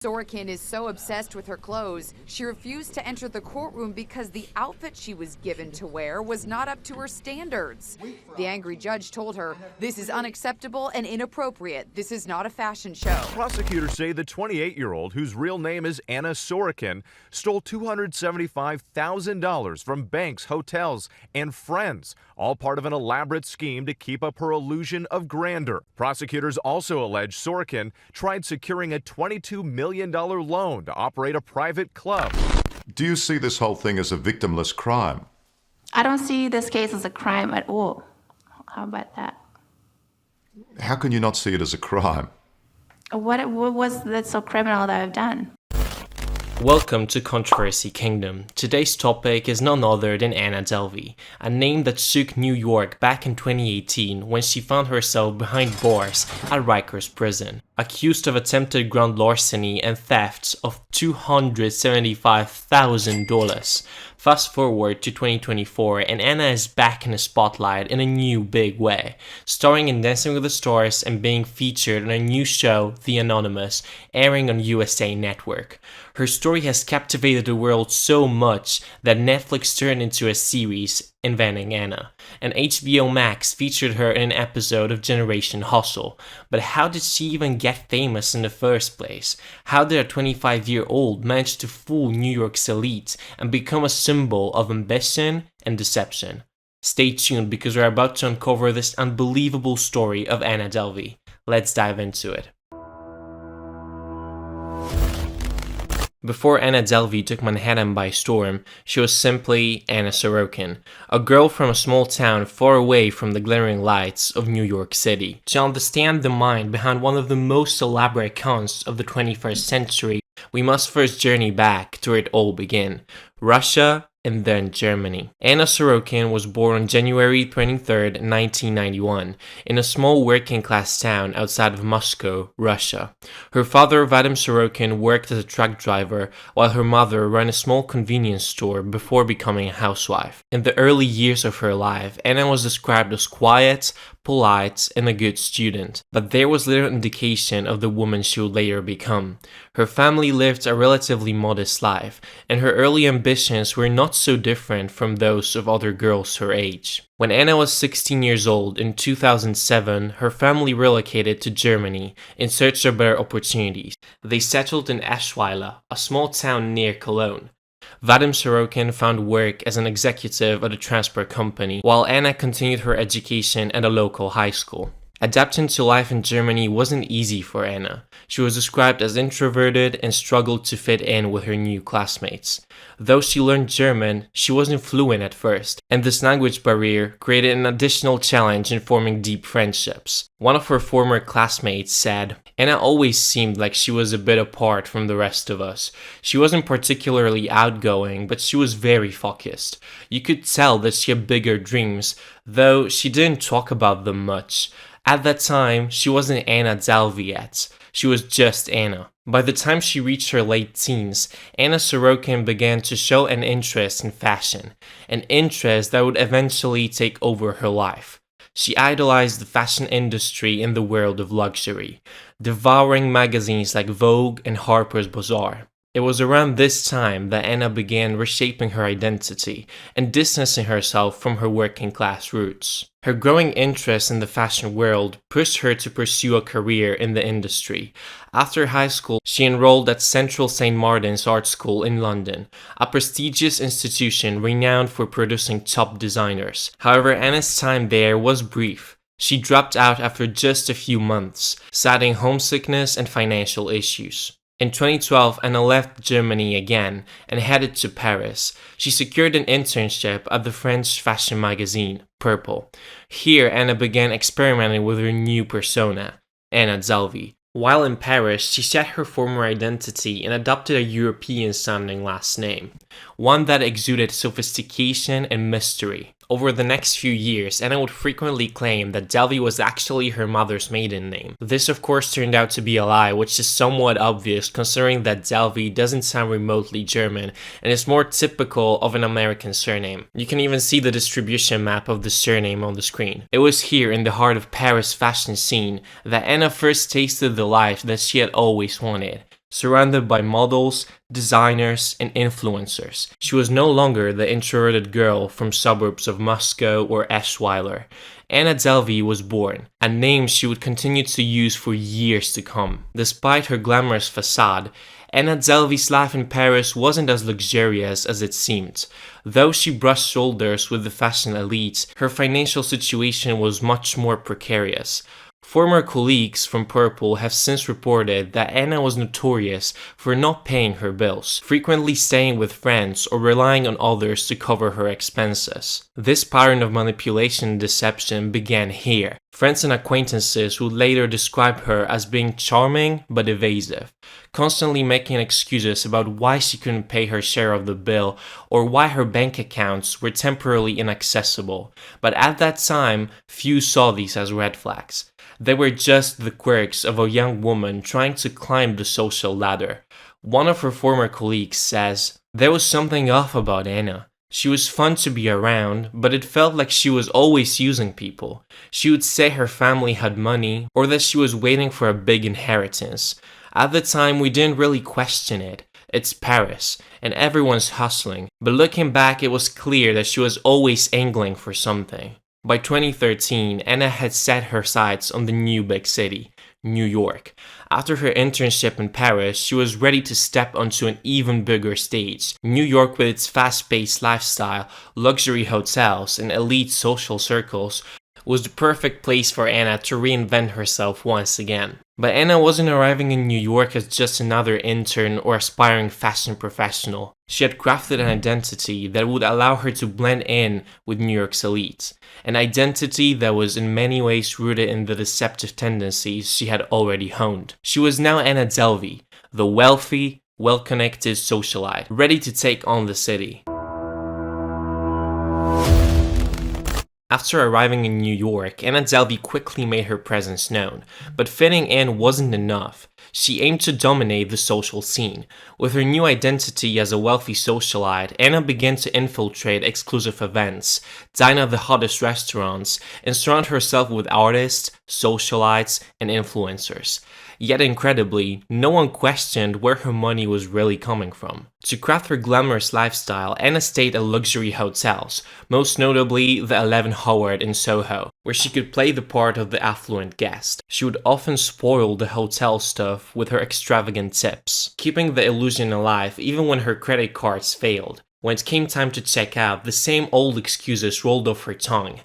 Sorokin is so obsessed with her clothes, she refused to enter the courtroom because the outfit she was given to wear was not up to her standards. The angry judge told her, "This is unacceptable and inappropriate. This is not a fashion show." Prosecutors say the 28-year-old, whose real name is Anna Sorokin, stole $275,000 from banks, hotels, and friends, all part of an elaborate scheme to keep up her illusion of grandeur. Prosecutors also allege Sorokin tried securing a $22 million loan to operate a private club. Do you see this whole thing as a victimless crime? I don't see this case as a crime at all. How about that? How can you not see it as a crime? What was that so criminal that I've done? Welcome to Controversy Kingdom. Today's topic is none other than Anna Delvey, a name that shook New York back in 2018 when she found herself behind bars at Rikers prison, accused of attempted grand larceny and thefts of $275,000. Fast forward to 2024 and Anna is back in the spotlight in a new big way, starring in Dancing with the Stars and being featured on a new show, The Anonymous, airing on USA Network. Her story has captivated the world so much that Netflix turned into a series, Inventing Anna, and HBO Max featured her in an episode of Generation Hustle. But how did she even get famous in the first place? How did a 25-year-old manage to fool New York's elite and become a symbol of ambition and deception? Stay tuned because we're about to uncover this unbelievable story of Anna Delvey. Let's dive into it. Before Anna Delvey took Manhattan by storm, she was simply Anna Sorokin, a girl from a small town far away from the glittering lights of New York City. To understand the mind behind one of the most elaborate cons of the 21st century, we must first journey back to where it all began, Russia and then Germany. Anna Sorokin was born on January 23, 1991, in a small working-class town outside of Moscow, Russia. Her father, Vadim Sorokin, worked as a truck driver, while her mother ran a small convenience store before becoming a housewife. In the early years of her life, Anna was described as quiet, polite, and a good student, but there was little indication of the woman she would later become. Her family lived a relatively modest life, and her early ambitions were not so different from those of other girls her age. When Anna was 16 years old in 2007, her family relocated to Germany in search of better opportunities. They settled in Eschweiler, a small town near Cologne. Vadim Sorokin found work as an executive at a transport company, while Anna continued her education at a local high school. Adapting to life in Germany wasn't easy for Anna. She was described as introverted and struggled to fit in with her new classmates. Though she learned German, she wasn't fluent at first, and this language barrier created an additional challenge in forming deep friendships. One of her former classmates said, "Anna always seemed like she was a bit apart from the rest of us. She wasn't particularly outgoing, but she was very focused. You could tell that she had bigger dreams, though she didn't talk about them much. At that time, she wasn't Anna Delvey yet. She was just Anna." By the time she reached her late teens, Anna Sorokin began to show an interest in fashion, an interest that would eventually take over her life. She idolized the fashion industry in the world of luxury, devouring magazines like Vogue and Harper's Bazaar. It was around this time that Anna began reshaping her identity and distancing herself from her working-class roots. Her growing interest in the fashion world pushed her to pursue a career in the industry. After high school, she enrolled at Central St. Martin's Art School in London, a prestigious institution renowned for producing top designers. However, Anna's time there was brief. She dropped out after just a few months, citing homesickness and financial issues. In 2012, Anna left Germany again and headed to Paris. She secured an internship at the French fashion magazine, Purple. Here, Anna began experimenting with her new persona, Anna Delvey. While in Paris, she shed her former identity and adopted a European-sounding last name, one that exuded sophistication and mystery. Over the next few years, Anna would frequently claim that Delvey was actually her mother's maiden name. This of course turned out to be a lie, which is somewhat obvious considering that Delvey doesn't sound remotely German and is more typical of an American surname. You can even see the distribution map of the surname on the screen. It was here in the heart of Paris fashion scene that Anna first tasted the life that she had always wanted. surrounded by models, designers, and influencers. She was no longer the introverted girl from suburbs of Moscow or Eschweiler. Anna Delvey was born, a name she would continue to use for years to come. Despite her glamorous facade, Anna Delvey's life in Paris wasn't as luxurious as it seemed. Though she brushed shoulders with the fashion elite, her financial situation was much more precarious. Former colleagues from Purple have since reported that Anna was notorious for not paying her bills, frequently staying with friends or relying on others to cover her expenses. This pattern of manipulation and deception began here. Friends and acquaintances would later describe her as being charming but evasive, constantly making excuses about why she couldn't pay her share of the bill or why her bank accounts were temporarily inaccessible. But at that time, few saw these as red flags. They were just the quirks of a young woman trying to climb the social ladder. One of her former colleagues says, "There was something off about Anna. She was fun to be around, but it felt like she was always using people. She would say her family had money or that she was waiting for a big inheritance. At the time, we didn't really question it. It's Paris, and everyone's hustling. But looking back, it was clear that she was always angling for something." By 2013, Anna had set her sights on the new big city, New York. After her internship in Paris, she was ready to step onto an even bigger stage. New York, with its fast-paced lifestyle, luxury hotels, and elite social circles, was the perfect place for Anna to reinvent herself once again. But Anna wasn't arriving in New York as just another intern or aspiring fashion professional. She had crafted an identity that would allow her to blend in with New York's elite, an identity that was in many ways rooted in the deceptive tendencies she had already honed. She was now Anna Delvey, the wealthy, well-connected socialite, ready to take on the city. After arriving in New York, Anna Delvey quickly made her presence known, but fitting in wasn't enough. She aimed to dominate the social scene. With her new identity as a wealthy socialite, Anna began to infiltrate exclusive events, dine at the hottest restaurants, and surround herself with artists, socialites, and influencers. Yet incredibly, no one questioned where her money was really coming from. To craft her glamorous lifestyle, Anna stayed at luxury hotels, most notably the 11 Howard in Soho, where she could play the part of the affluent guest. She would often spoil the hotel stuff with her extravagant tips, keeping the illusion alive even when her credit cards failed. When it came time to check out, the same old excuses rolled off her tongue.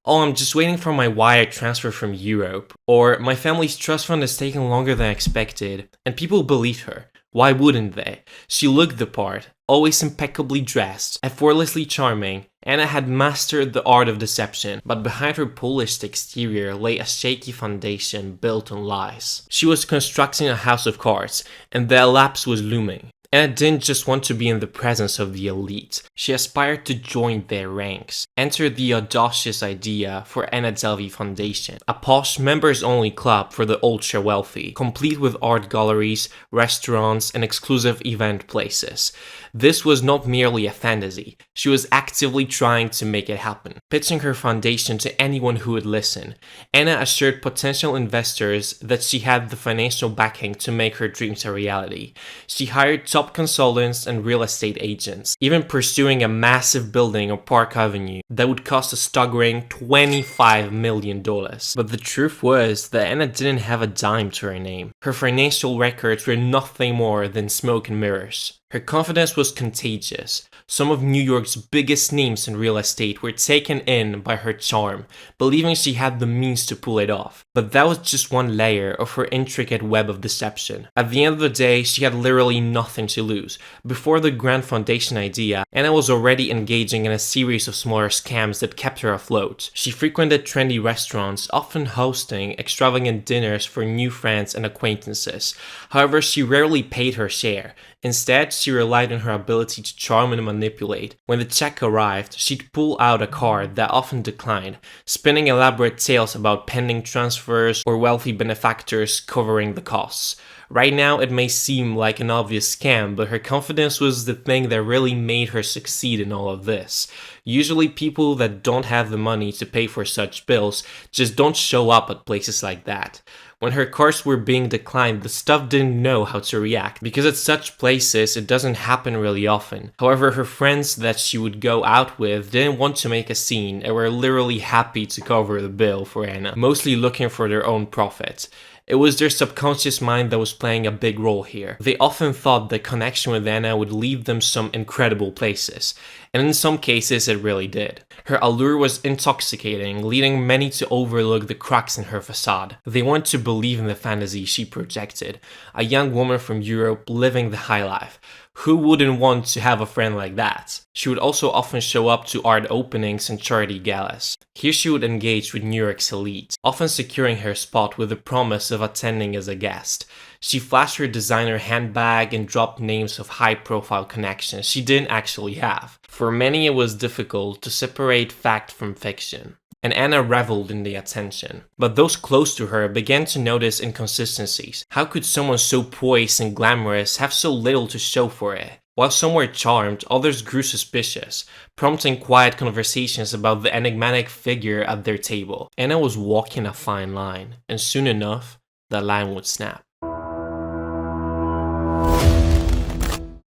"Oh, I'm just waiting for my wire transfer from Europe," or "my family's trust fund is taking longer than expected," and people believed her. Why wouldn't they? She looked the part, always impeccably dressed, effortlessly charming. Anna had mastered the art of deception, but behind her polished exterior lay a shaky foundation built on lies. She was constructing a house of cards, and the collapse was looming. Anna didn't just want to be in the presence of the elite, she aspired to join their ranks. Enter the audacious idea for Anna Delvey Foundation, a posh members-only club for the ultra-wealthy, complete with art galleries, restaurants, and exclusive event places. This was not merely a fantasy, she was actively trying to make it happen. Pitching her foundation to anyone who would listen, Anna assured potential investors that she had the financial backing to make her dreams a reality. She hired top consultants and real estate agents, even pursuing a massive building on Park Avenue that would cost a staggering $25 million. But the truth was that Anna didn't have a dime to her name. Her financial records were nothing more than smoke and mirrors. Her confidence was contagious. Some of New York's biggest names in real estate were taken in by her charm, believing she had the means to pull it off. But that was just one layer of her intricate web of deception. At the end of the day, she had literally nothing to lose. Before the grand foundation idea, Anna was already engaging in a series of smaller scams that kept her afloat. She frequented trendy restaurants, often hosting extravagant dinners for new friends and acquaintances. However, she rarely paid her share. Instead, she relied on her ability to charm and manipulate. When the check arrived, she'd pull out a card that often declined, spinning elaborate tales about pending transfers or wealthy benefactors covering the costs. Right now, it may seem like an obvious scam, but her confidence was the thing that really made her succeed in all of this. Usually, people that don't have the money to pay for such bills just don't show up at places like that. When her cards were being declined, the stuff didn't know how to react, because at such places it doesn't happen really often. However, her friends that she would go out with didn't want to make a scene and were literally happy to cover the bill for Anna, mostly looking for their own profit. It was their subconscious mind that was playing a big role here. They often thought that connection with Anna would lead them some incredible places, and in some cases it really did. Her allure was intoxicating, leading many to overlook the cracks in her facade. They wanted to believe in the fantasy she projected, a young woman from Europe living the high life. Who wouldn't want to have a friend like that? She would also often show up to art openings and charity galas. Here she would engage with New York's elite, often securing her spot with the promise of attending as a guest. She flashed her designer handbag and dropped names of high-profile connections she didn't actually have. For many, it was difficult to separate fact from fiction, and Anna reveled in the attention. But those close to her began to notice inconsistencies. How could someone so poised and glamorous have so little to show for it? While some were charmed, others grew suspicious, prompting quiet conversations about the enigmatic figure at their table. Anna was walking a fine line, and soon enough, that line would snap.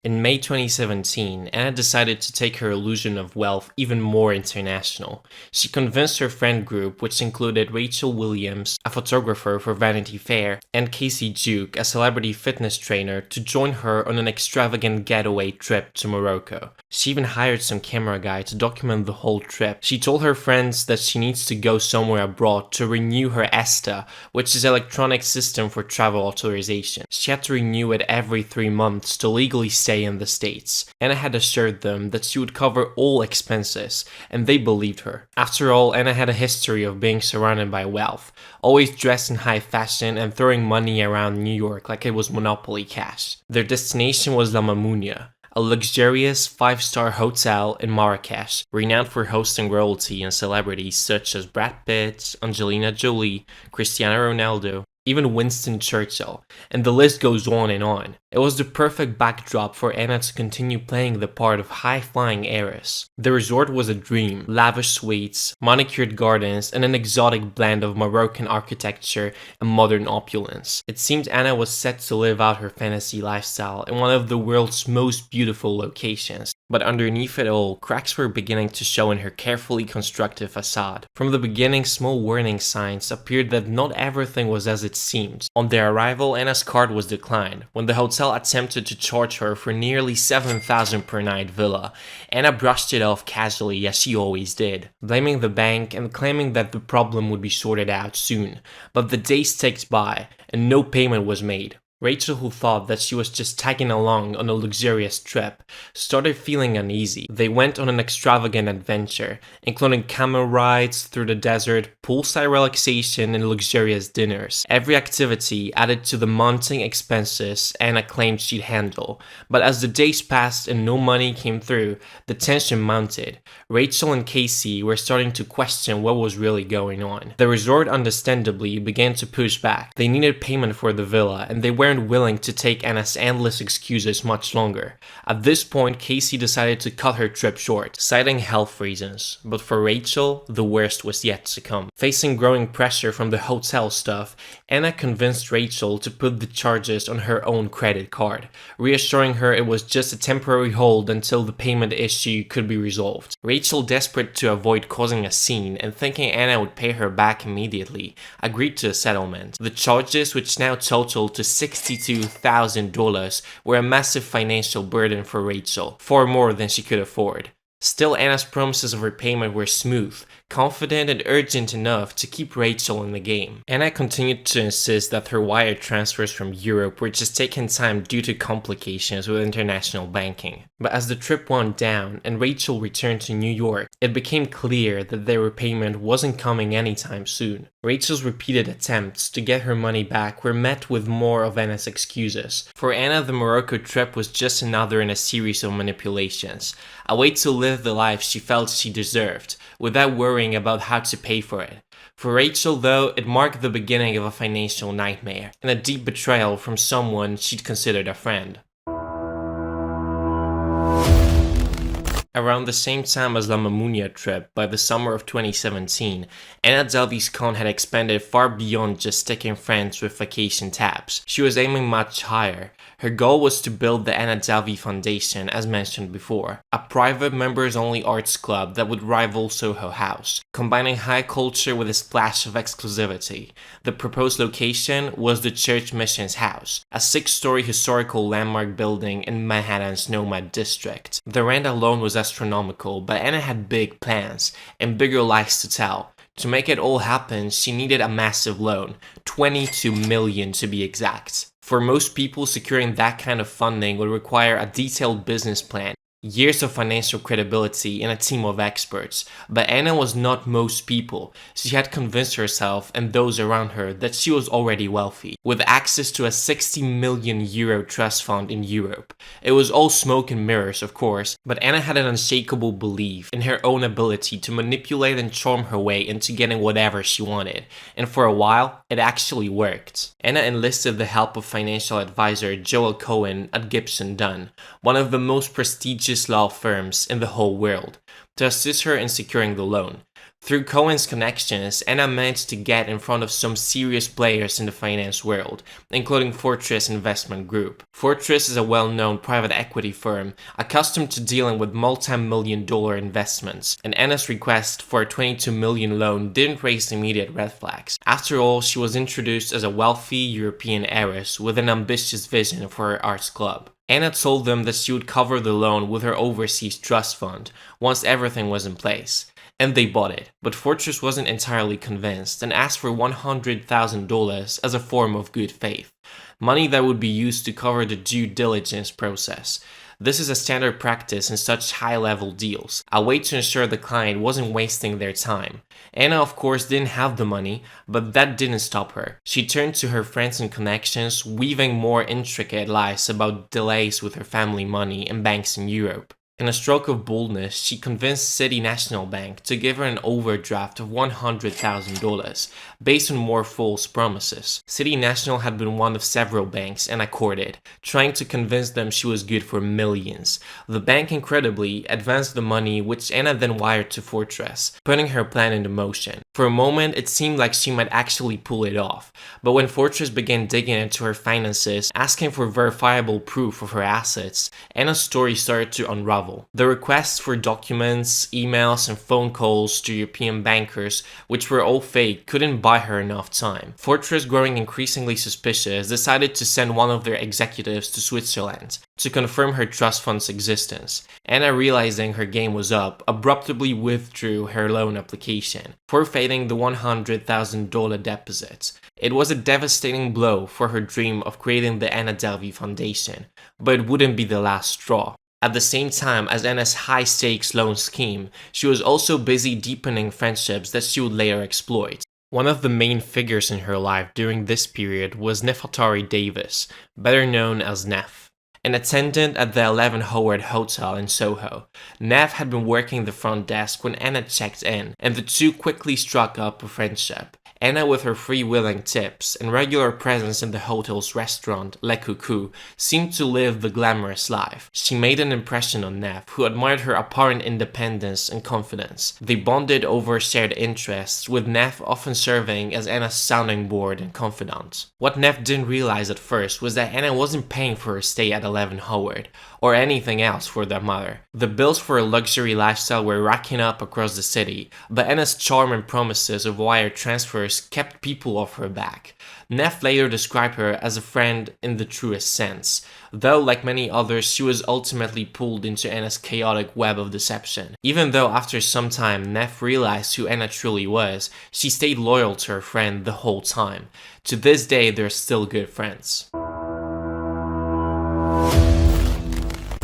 In May 2017, Anna decided to take her illusion of wealth even more international. She convinced her friend group, which included Rachel Williams, a photographer for Vanity Fair, and Casey Duke, a celebrity fitness trainer, to join her on an extravagant getaway trip to Morocco. She even hired some camera guy to document the whole trip. She told her friends that she needs to go somewhere abroad to renew her ESTA, which is an electronic system for travel authorization. She had to renew it every 3 months to legally stay in the States. Anna had assured them that she would cover all expenses, and they believed her. After all, Anna had a history of being surrounded by wealth, always dressed in high fashion and throwing money around New York like it was Monopoly cash. Their destination was La Mamounia, a luxurious 5-star hotel in Marrakesh, renowned for hosting royalty and celebrities such as Brad Pitt, Angelina Jolie, Cristiano Ronaldo, even Winston Churchill, and the list goes on and on. It was the perfect backdrop for Anna to continue playing the part of high-flying heiress. The resort was a dream: lavish suites, manicured gardens, and an exotic blend of Moroccan architecture and modern opulence. It seemed Anna was set to live out her fantasy lifestyle in one of the world's most beautiful locations. But underneath it all, cracks were beginning to show in her carefully constructed facade. From the beginning, small warning signs appeared that not everything was as it seemed. On their arrival, Anna's card was declined. When the hotel attempted to charge her for nearly $7,000 per night villa, Anna brushed it off casually, as she always did, blaming the bank and claiming that the problem would be sorted out soon. But the days ticked by, and no payment was made. Rachel, who thought that she was just tagging along on a luxurious trip, started feeling uneasy. They went on an extravagant adventure, including camel rides through the desert, poolside relaxation, and luxurious dinners. Every activity added to the mounting expenses Anna claimed she'd handle. But as the days passed and no money came through, the tension mounted. Rachel and Casey were starting to question what was really going on. The resort understandably began to push back. They needed payment for the villa, and they weren't willing to take Anna's endless excuses much longer. At this point, Casey decided to cut her trip short, citing health reasons. But for Rachel, the worst was yet to come. Facing growing pressure from the hotel staff, Anna convinced Rachel to put the charges on her own credit card, reassuring her it was just a temporary hold until the payment issue could be resolved. Rachel, desperate to avoid causing a scene and thinking Anna would pay her back immediately, agreed to a settlement. The charges, which now totaled to $62,000, were a massive financial burden for Rachel, far more than she could afford. Still, Anna's promises of repayment were smooth, confident, and urgent enough to keep Rachel in the game. Anna continued to insist that her wire transfers from Europe were just taking time due to complications with international banking. But as the trip wound down and Rachel returned to New York, it became clear that their repayment wasn't coming anytime soon. Rachel's repeated attempts to get her money back were met with more of Anna's excuses. For Anna, the Morocco trip was just another in a series of manipulations, a way to live the life she felt she deserved, without worrying about how to pay for it. For Rachel, though, it marked the beginning of a financial nightmare, and a deep betrayal from someone she'd considered a friend. Around the same time as La Mamunia trip, by the summer of 2017, Anna Delvey's con had expanded far beyond just sticking friends with vacation tabs. She was aiming much higher. Her goal was to build the Anna Delvey Foundation, as mentioned before, a private members-only arts club that would rival Soho House, combining high culture with a splash of exclusivity. The proposed location was the Church Missions House, a 6-story historical landmark building in Manhattan's Nomad district. The rent alone was astronomical, but Anna had big plans and bigger lies to tell. To make it all happen, she needed a massive loan, $22 million to be exact. For most people, securing that kind of funding would require a detailed business plan, years of financial credibility, and a team of experts. But Anna was not most people. She had convinced herself and those around her that she was already wealthy, with access to a €60 million trust fund in Europe. It was all smoke and mirrors, of course, but Anna had an unshakable belief in her own ability to manipulate and charm her way into getting whatever she wanted, and for a while, it actually worked. Anna enlisted the help of financial advisor Joel Cohen at Gibson Dunn, one of the most prestigious law firms in the whole world, to assist her in securing the loan. Through Cohen's connections, Anna managed to get in front of some serious players in the finance world, including Fortress Investment Group. Fortress is a well-known private equity firm accustomed to dealing with multi-million-dollar investments, and Anna's request for a $22 million loan didn't raise immediate red flags. After all, she was introduced as a wealthy European heiress with an ambitious vision for her arts club. Anna told them that she would cover the loan with her overseas trust fund once everything was in place. And they bought it, but Fortress wasn't entirely convinced and asked for $100,000 as a form of good faith, money that would be used to cover the due diligence process. This is a standard practice in such high-level deals, a way to ensure the client wasn't wasting their time. Anna, of course, didn't have the money, but that didn't stop her. She turned to her friends and connections, weaving more intricate lies about delays with her family money and banks in Europe. In a stroke of boldness, she convinced City National Bank to give her an overdraft of $100,000, based on more false promises. City National had been one of several banks Anna courted, trying to convince them she was good for millions. The bank incredibly advanced the money, which Anna then wired to Fortress, putting her plan into motion. For a moment, it seemed like she might actually pull it off, but when Fortress began digging into her finances, asking for verifiable proof of her assets, Anna's story started to unravel. The requests for documents, emails, and phone calls to European bankers, which were all fake, couldn't buy her enough time. Fortress, growing increasingly suspicious, decided to send one of their executives to Switzerland to confirm her trust fund's existence. Anna, realizing her game was up, abruptly withdrew her loan application, forfeiting the $100,000 deposit. It was a devastating blow for her dream of creating the Anna Delvey Foundation, but it wouldn't be the last straw. At the same time as Anna's high-stakes loan scheme, she was also busy deepening friendships that she would later exploit. One of the main figures in her life during this period was Nefertari Davis, better known as Nef, an attendant at the 11 Howard Hotel in Soho. Nef had been working the front desk when Anna checked in, and the two quickly struck up a friendship. Anna, with her freewheeling tips and regular presence in the hotel's restaurant, Le Coucou, seemed to live the glamorous life. She made an impression on Nef, who admired her apparent independence and confidence. They bonded over shared interests, with Nef often serving as Anna's sounding board and confidant. What Nef didn't realize at first was that Anna wasn't paying for her stay at 11 Howard, or anything else for that matter. The bills for a luxury lifestyle were racking up across the city, but Anna's charm and promises of wire transfers kept people off her back. Nef later described her as a friend in the truest sense, though like many others she was ultimately pulled into Anna's chaotic web of deception. Even though after some time Nef realized who Anna truly was, she stayed loyal to her friend the whole time. To this day, they're still good friends.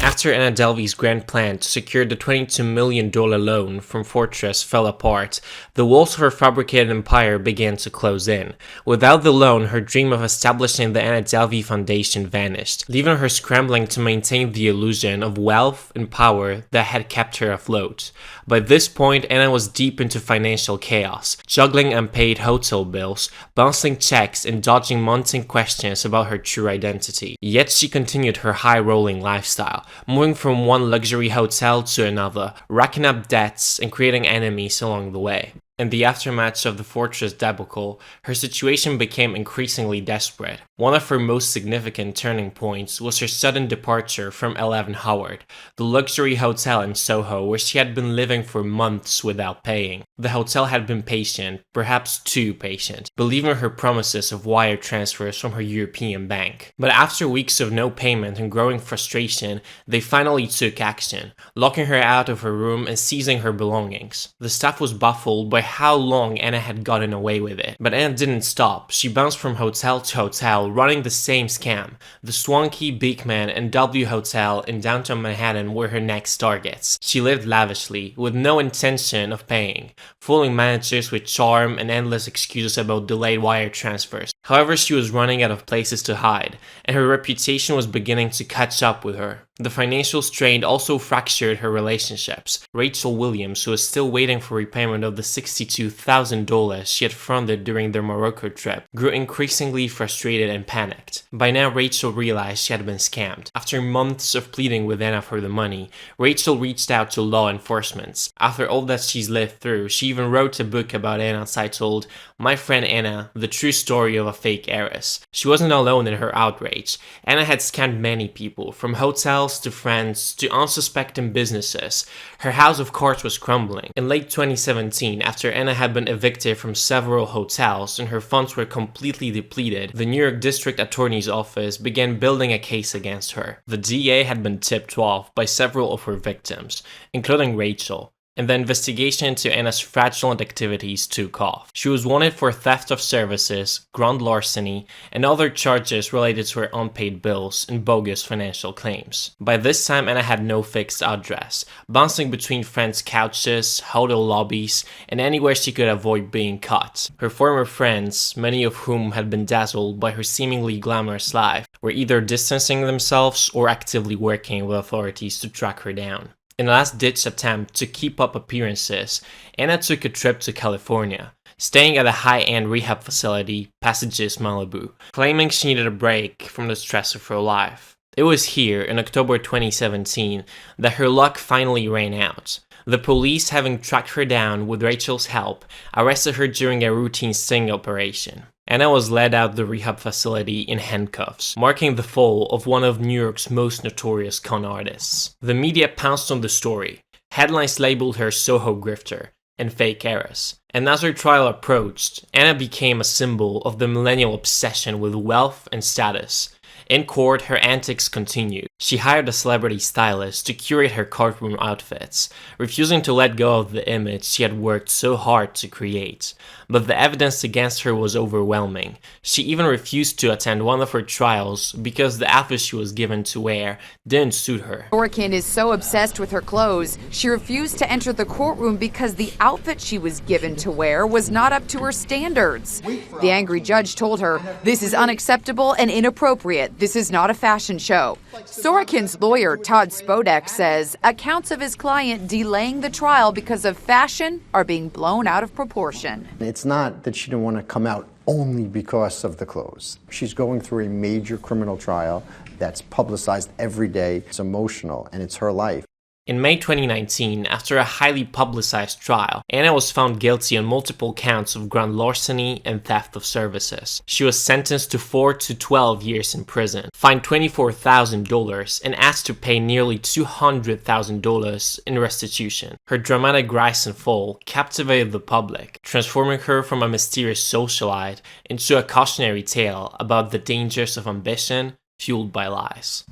After Anna Delvey's grand plan to secure the $22 million loan from Fortress fell apart, the walls of her fabricated empire began to close in. Without the loan, her dream of establishing the Anna Delvey Foundation vanished, leaving her scrambling to maintain the illusion of wealth and power that had kept her afloat. By this point, Anna was deep into financial chaos, juggling unpaid hotel bills, bouncing checks, and dodging mounting questions about her true identity. Yet she continued her high-rolling lifestyle, moving from one luxury hotel to another, racking up debts and creating enemies along the way. In the aftermath of the Fortress debacle, her situation became increasingly desperate. One of her most significant turning points was her sudden departure from 11 Howard, the luxury hotel in Soho where she had been living for months without paying. The hotel had been patient, perhaps too patient, believing her promises of wire transfers from her European bank. But after weeks of no payment and growing frustration, they finally took action, locking her out of her room and seizing her belongings. The staff was baffled by how long Anna had gotten away with it. But Anna didn't stop. She bounced from hotel to hotel, running the same scam. The Swanky, Beekman, and W Hotel in downtown Manhattan were her next targets. She lived lavishly, with no intention of paying, fooling managers with charm and endless excuses about delayed wire transfers. However, she was running out of places to hide, and her reputation was beginning to catch up with her. The financial strain also fractured her relationships. Rachel Williams, who was still waiting for repayment of the $62,000 she had fronted during their Morocco trip, grew increasingly frustrated and panicked. By now, Rachel realized she had been scammed. After months of pleading with Anna for the money, Rachel reached out to law enforcement. After all that she's lived through, she even wrote a book about Anna titled My Friend Anna, The True Story of a Fake Heiress. She wasn't alone in her outrage. Anna had scammed many people, from hotels to friends to unsuspecting businesses. Her house of cards was crumbling. In late 2017, after Anna had been evicted from several hotels and her funds were completely depleted, the New York District Attorney's Office began building a case against her. The DA had been tipped off by several of her victims, including Rachel, and the investigation into Anna's fraudulent activities took off. She was wanted for theft of services, grand larceny, and other charges related to her unpaid bills and bogus financial claims. By this time, Anna had no fixed address, bouncing between friends' couches, hotel lobbies, and anywhere she could avoid being caught. Her former friends, many of whom had been dazzled by her seemingly glamorous life, were either distancing themselves or actively working with authorities to track her down. In a last-ditch attempt to keep up appearances, Anna took a trip to California, staying at a high-end rehab facility, Passages Malibu, claiming she needed a break from the stress of her life. It was here, in October 2017, that her luck finally ran out. The police, having tracked her down with Rachel's help, arrested her during a routine sting operation. Anna was led out the rehab facility in handcuffs, marking the fall of one of New York's most notorious con artists. The media pounced on the story. Headlines labeled her Soho grifter and fake heiress. And as her trial approached, Anna became a symbol of the millennial obsession with wealth and status. In court, her antics continued. She hired a celebrity stylist to curate her courtroom outfits, refusing to let go of the image she had worked so hard to create. But the evidence against her was overwhelming. She even refused to attend one of her trials because the outfit she was given to wear didn't suit her. Sorokin is so obsessed with her clothes, she refused to enter the courtroom because the outfit she was given to wear was not up to her standards. The angry judge told her, "This is unacceptable and inappropriate. This is not a fashion show." Sorokin's lawyer, Todd Spodek, says accounts of his client delaying the trial because of fashion are being blown out of proportion. It's not that she didn't want to come out only because of the clothes. She's going through a major criminal trial that's publicized every day. It's emotional, and it's her life. In May 2019, after a highly publicized trial, Anna was found guilty on multiple counts of grand larceny and theft of services. She was sentenced to 4 to 12 years in prison, fined $24,000, and asked to pay nearly $200,000 in restitution. Her dramatic rise and fall captivated the public, transforming her from a mysterious socialite into a cautionary tale about the dangers of ambition fueled by lies.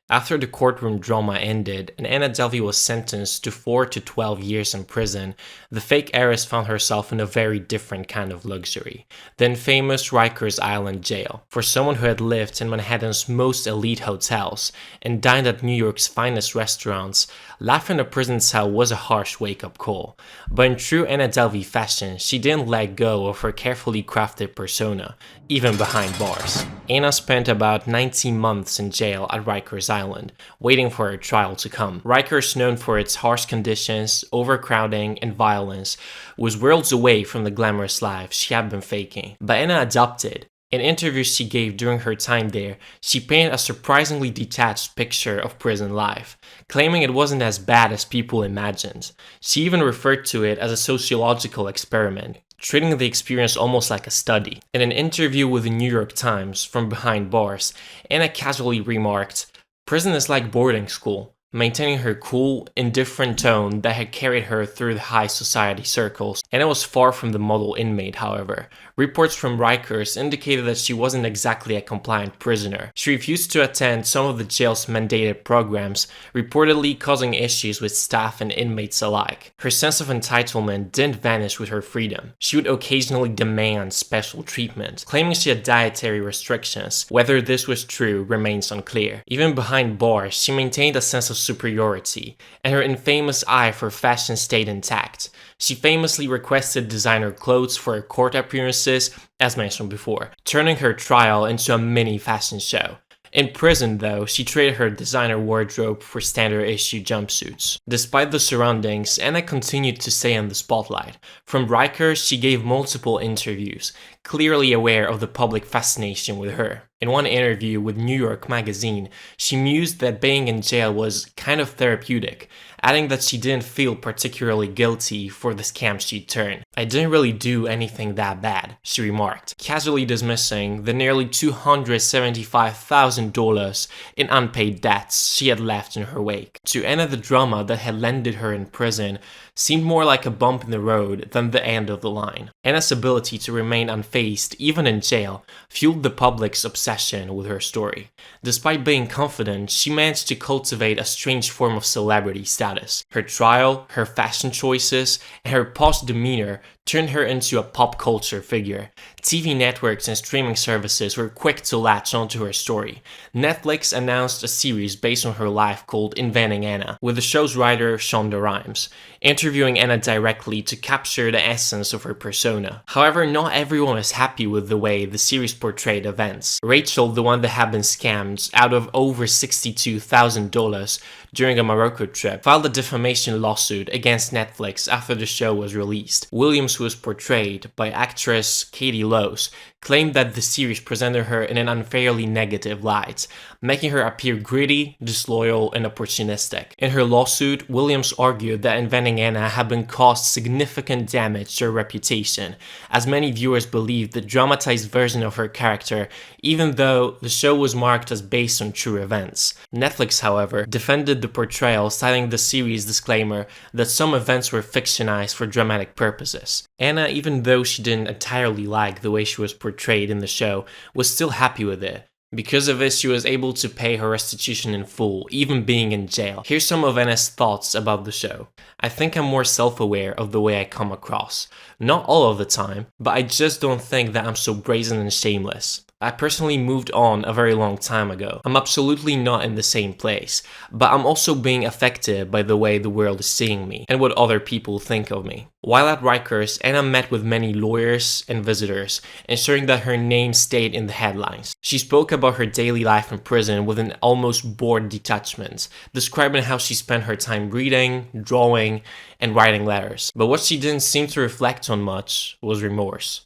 After the courtroom drama ended and Anna Delvey was sentenced to 4 to 12 years in prison, the fake heiress found herself in a very different kind of luxury, the infamous Rikers Island jail. For someone who had lived in Manhattan's most elite hotels and dined at New York's finest restaurants, life in a prison cell was a harsh wake-up call. But in true Anna Delvey fashion, she didn't let go of her carefully crafted persona, even behind bars. Anna spent about 19 months in jail at Rikers Island, waiting for her trial to come. Rikers, known for its harsh conditions, overcrowding, and violence, was worlds away from the glamorous life she had been faking. But Anna adapted. In interviews she gave during her time there, she painted a surprisingly detached picture of prison life, claiming it wasn't as bad as people imagined. She even referred to it as a sociological experiment, treating the experience almost like a study. In an interview with the New York Times from behind bars, Anna casually remarked, "Prison is like boarding school," maintaining her cool, indifferent tone that had carried her through the high society circles. Anna was far from the model inmate, however. Reports from Rikers indicated that she wasn't exactly a compliant prisoner. She refused to attend some of the jail's mandated programs, reportedly causing issues with staff and inmates alike. Her sense of entitlement didn't vanish with her freedom. She would occasionally demand special treatment, claiming she had dietary restrictions. Whether this was true remains unclear. Even behind bars, she maintained a sense of superiority, and her infamous eye for fashion stayed intact. She famously requested designer clothes for her court appearances, as mentioned before, turning her trial into a mini fashion show. In prison, though, she traded her designer wardrobe for standard-issue jumpsuits. Despite the surroundings, Anna continued to stay in the spotlight. From Rikers, she gave multiple interviews, clearly aware of the public fascination with her. In one interview with New York Magazine, she mused that being in jail was kind of therapeutic, adding that she didn't feel particularly guilty for the scam she'd turned. "I didn't really do anything that bad," she remarked, casually dismissing the nearly $275,000 in unpaid debts she had left in her wake. To Anna, the drama that had landed her in prison seemed more like a bump in the road than the end of the line. Anna's ability to remain unfazed, even in jail, fueled the public's obsession with her story. Despite being confident, she managed to cultivate a strange form of celebrity status. Her trial, her fashion choices, and her posh demeanor turned her into a pop culture figure. TV networks and streaming services were quick to latch onto her story. Netflix announced a series based on her life called Inventing Anna, with the show's writer Shonda Rhimes, interviewing Anna directly to capture the essence of her persona. However, not everyone is happy with the way the series portrayed events. Rachel, the one that had been scammed out of over $62,000 during a Morocco trip, filed a defamation lawsuit against Netflix after the show was released. Williams, who was portrayed by actress Katie Lowes, claimed that the series presented her in an unfairly negative light, making her appear greedy, disloyal, and opportunistic. In her lawsuit, Williams argued that Inventing Anna had been caused significant damage to her reputation, as many viewers believed the dramatized version of her character, even though the show was marked as based on true events. Netflix, however, defended the portrayal, citing the series' disclaimer that some events were fictionalized for dramatic purposes. Anna, even though she didn't entirely like the way she was portrayed in the show, was still happy with it. Because of this, she was able to pay her restitution in full, even being in jail. Here's some of Anna's thoughts about the show. "I think I'm more self-aware of the way I come across. Not all of the time, but I just don't think that I'm so brazen and shameless. I personally moved on a very long time ago. I'm absolutely not in the same place, but I'm also being affected by the way the world is seeing me and what other people think of me." While at Rikers, Anna met with many lawyers and visitors, ensuring that her name stayed in the headlines. She spoke about her daily life in prison with an almost bored detachment, describing how she spent her time reading, drawing, and writing letters. But what she didn't seem to reflect on much was remorse.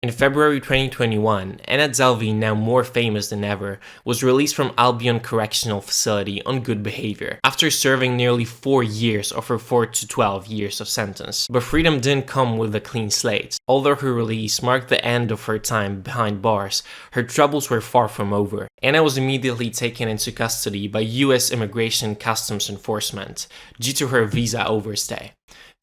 In February 2021, Anna Delvey, now more famous than ever, was released from Albion Correctional Facility on good behavior, after serving nearly 4 years of her 4 to 12 years of sentence. But freedom didn't come with a clean slate. Although her release marked the end of her time behind bars, her troubles were far from over. Anna was immediately taken into custody by US Immigration Customs Enforcement due to her visa overstay.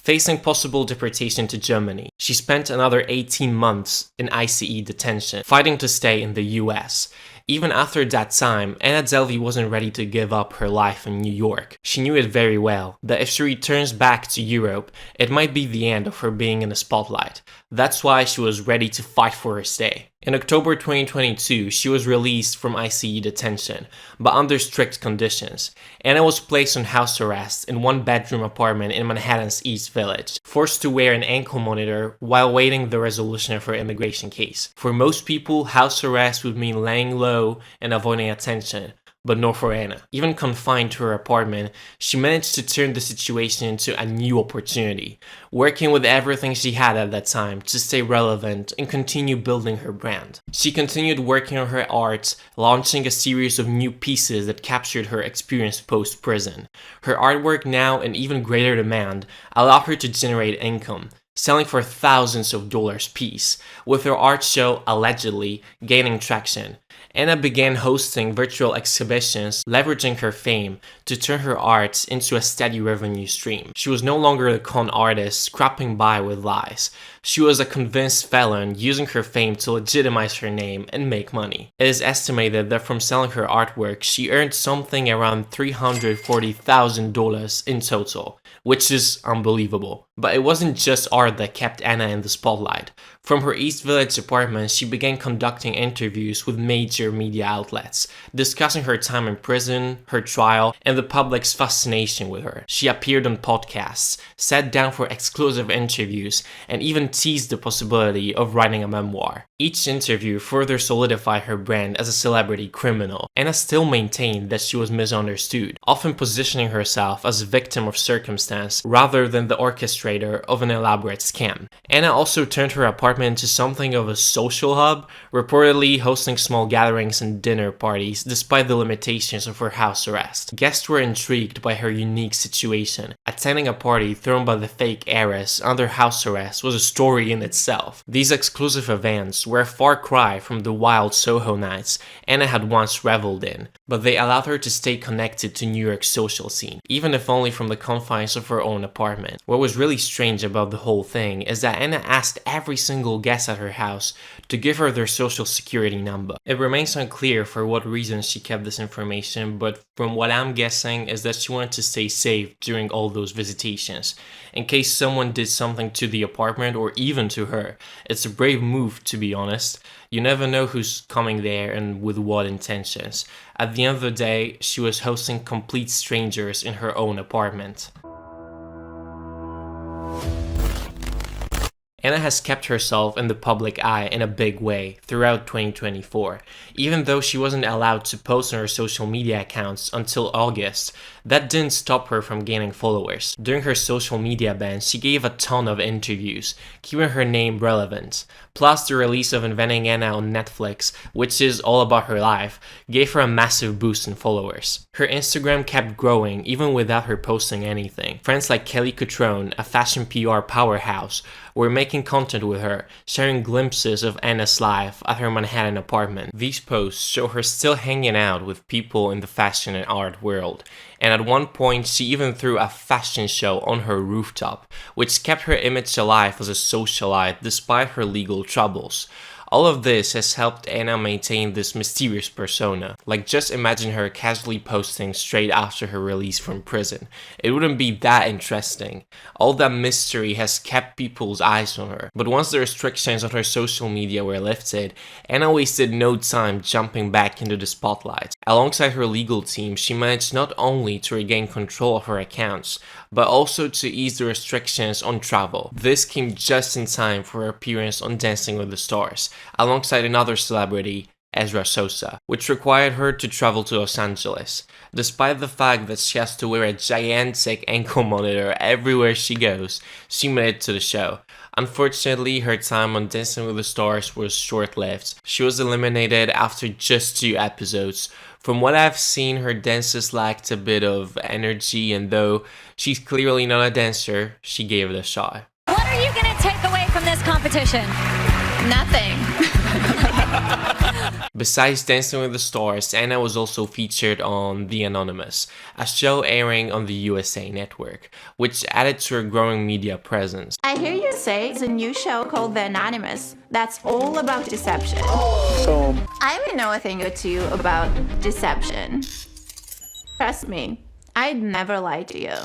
Facing possible deportation to Germany, she spent another 18 months in ICE detention, fighting to stay in the US. Even after that time, Anna Delvey wasn't ready to give up her life in New York. She knew it very well, that if she returns back to Europe, it might be the end of her being in the spotlight. That's why she was ready to fight for her stay. In October 2022, she was released from ICE detention, but under strict conditions. Anna was placed on house arrest in one bedroom apartment in Manhattan's East Village, forced to wear an ankle monitor while waiting the resolution of her immigration case. For most people, house arrest would mean laying low and avoiding attention, but not for Anna. Even confined to her apartment, she managed to turn the situation into a new opportunity, working with everything she had at that time to stay relevant and continue building her brand. She continued working on her art, launching a series of new pieces that captured her experience post-prison. Her artwork, now in even greater demand, allowed her to generate income, selling for thousands of dollars piece, with her art show allegedly gaining traction. Anna began hosting virtual exhibitions, leveraging her fame to turn her art into a steady revenue stream. She was no longer a con artist scrapping by with lies. She was a convinced felon using her fame to legitimize her name and make money. It is estimated that from selling her artwork, she earned something around $340,000 in total, which is unbelievable. But it wasn't just art that kept Anna in the spotlight. From her East Village apartment, she began conducting interviews with major media outlets, discussing her time in prison, her trial, and the public's fascination with her. She appeared on podcasts, sat down for exclusive interviews, and even teased the possibility of writing a memoir. Each interview further solidified her brand as a celebrity criminal. Anna still maintained that she was misunderstood, often positioning herself as a victim of circumstance rather than the orchestrator of an elaborate scam. Anna also turned her apartment into something of a social hub, reportedly hosting small gatherings and dinner parties despite the limitations of her house arrest. Guests were intrigued by her unique situation. Attending a party thrown by the fake heiress under house arrest was a story in itself. These exclusive events were a far cry from the wild Soho nights Anna had once reveled in, but they allowed her to stay connected to New York's social scene, even if only from the confines of her own apartment. What was really strange about the whole thing is that Anna asked every single guest at her house to give her their social security number. It remains unclear for what reason she kept this information, but from what I'm guessing is that she wanted to stay safe during all those visitations, in case someone did something to the apartment or even to her. It's a brave move, to be honest. You never know who's coming there and with what intentions. At the end of the day, she was hosting complete strangers in her own apartment. Anna has kept herself in the public eye in a big way throughout 2024. Even though she wasn't allowed to post on her social media accounts until August, that didn't stop her from gaining followers. During her social media ban, she gave a ton of interviews, keeping her name relevant. Plus, the release of Inventing Anna on Netflix, which is all about her life, gave her a massive boost in followers. Her Instagram kept growing even without her posting anything. Friends like Kelly Cutrone, a fashion PR powerhouse, were making content with her, sharing glimpses of Anna's life at her Manhattan apartment. These posts show her still hanging out with people in the fashion and art world, and at one point she even threw a fashion show on her rooftop, which kept her image alive as a socialite despite her legal troubles. All of this has helped Anna maintain this mysterious persona. Like, just imagine her casually posting straight after her release from prison. It wouldn't be that interesting. All that mystery has kept people's eyes on her. But once the restrictions on her social media were lifted, Anna wasted no time jumping back into the spotlight. Alongside her legal team, she managed not only to regain control of her accounts, but also to ease the restrictions on travel. This came just in time for her appearance on Dancing with the Stars, alongside another celebrity, Ezra Sosa, which required her to travel to Los Angeles. Despite the fact that she has to wear a gigantic ankle monitor everywhere she goes, she made it to the show. Unfortunately, her time on Dancing with the Stars was short-lived. She was eliminated after just 2 episodes. From what I've seen, her dances lacked a bit of energy, and though she's clearly not a dancer, she gave it a shot. What are you going to take away from this competition? Nothing. Besides Dancing with the Stars, Anna was also featured on The Anonymous, a show airing on the USA Network, which added to her growing media presence. I hear you say it's a new show called The Anonymous that's all about deception. I may know a thing or two about deception. Trust me, I'd never lie to you.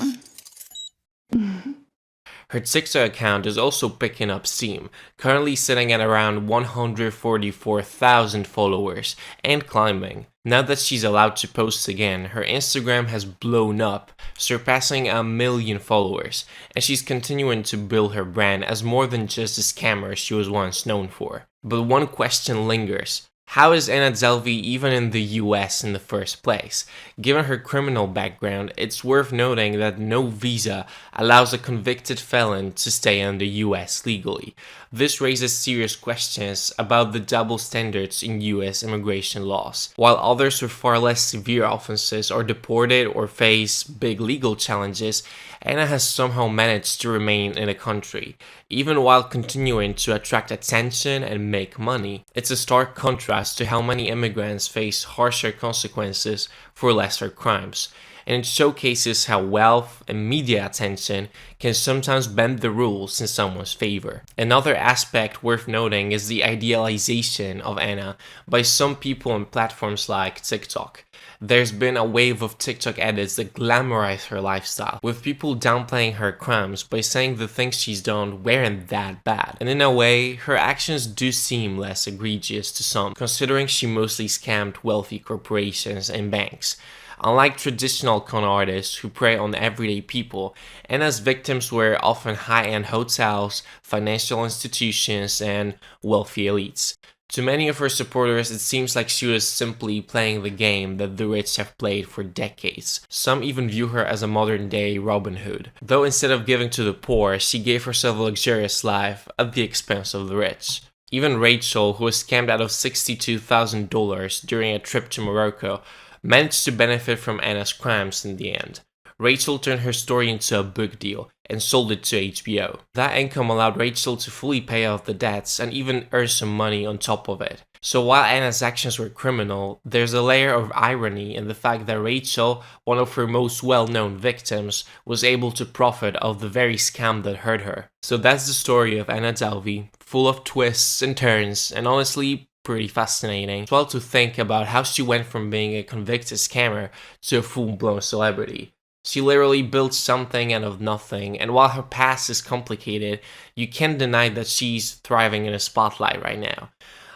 Her TikTok account is also picking up steam, currently sitting at around 144,000 followers and climbing. Now that she's allowed to post again, her Instagram has blown up, surpassing 1 million followers, and she's continuing to build her brand as more than just the scammer she was once known for. But one question lingers. How is Anna Delvey even in the US in the first place? Given her criminal background, it's worth noting that no visa allows a convicted felon to stay in the US legally. This raises serious questions about the double standards in US immigration laws. While others with far less severe offenses are deported or face big legal challenges, Anna has somehow managed to remain in the country, even while continuing to attract attention and make money. It's a stark contrast to how many immigrants face harsher consequences for lesser crimes, and it showcases how wealth and media attention can sometimes bend the rules in someone's favor. Another aspect worth noting is the idealization of Anna by some people on platforms like TikTok. There's been a wave of TikTok edits that glamorize her lifestyle, with people downplaying her crimes by saying the things she's done weren't that bad. And in a way, her actions do seem less egregious to some, considering she mostly scammed wealthy corporations and banks. Unlike traditional con artists who prey on everyday people, Anna's victims were often high-end hotels, financial institutions, and wealthy elites. To many of her supporters, it seems like she was simply playing the game that the rich have played for decades. Some even view her as a modern-day Robin Hood, though instead of giving to the poor, she gave herself a luxurious life at the expense of the rich. Even Rachel, who was scammed out of $62,000 during a trip to Morocco, managed to benefit from Anna's crimes in the end. Rachel turned her story into a book deal and sold it to HBO. That income allowed Rachel to fully pay off the debts and even earn some money on top of it. So while Anna's actions were criminal, there's a layer of irony in the fact that Rachel, one of her most well-known victims, was able to profit of the very scam that hurt her. So that's the story of Anna Delvey, full of twists and turns, and honestly, pretty fascinating. As well to think about how she went from being a convicted scammer to a full-blown celebrity. She literally built something out of nothing, and while her past is complicated, you can't deny that she's thriving in a spotlight right now.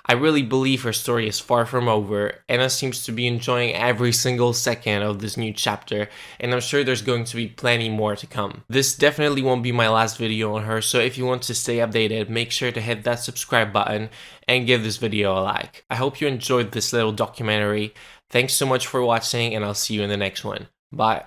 I really believe her story is far from over. Anna seems to be enjoying every single second of this new chapter, and I'm sure there's going to be plenty more to come. This definitely won't be my last video on her, so if you want to stay updated, make sure to hit that subscribe button and give this video a like. I hope you enjoyed this little documentary. Thanks so much for watching, and I'll see you in the next one. Bye.